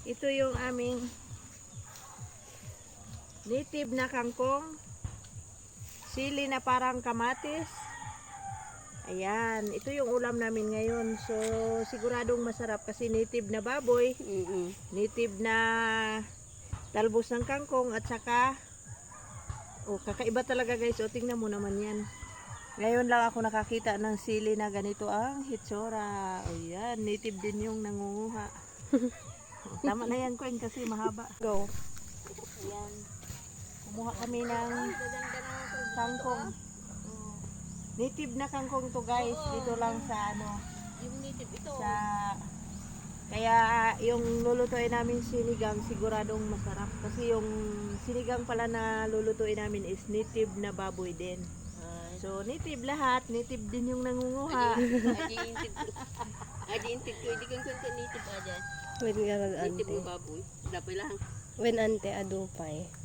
Ito yung aming native na kangkong. Sili na parang kamatis. Ayan, ito yung ulam namin ngayon. So, siguradong masarap kasi native na baboy, native na talbos ng kangkong at saka kakaiba talaga guys. O, tingnan mo naman yan. Ngayon lang ako nakakita ng sili na ganito ang hitsura. Ayan, native din yung nangunguha. Tama na yan, Queen, kasi mahaba. Go. Ayan. Kumuha kami ng kangkong. Native na kangkong to guys. Dito lang sa Yung native ito. sa kaya yung lulutuin namin sinigang siguradong masarap. Kasi yung sinigang pala na lulutuin namin is native na baboy din. So native lahat. Native din yung nangunguha. Adi intid ko. Hindi kang native aja. When nga Native ante. ng baboy. Dapat lang. When ante adupay.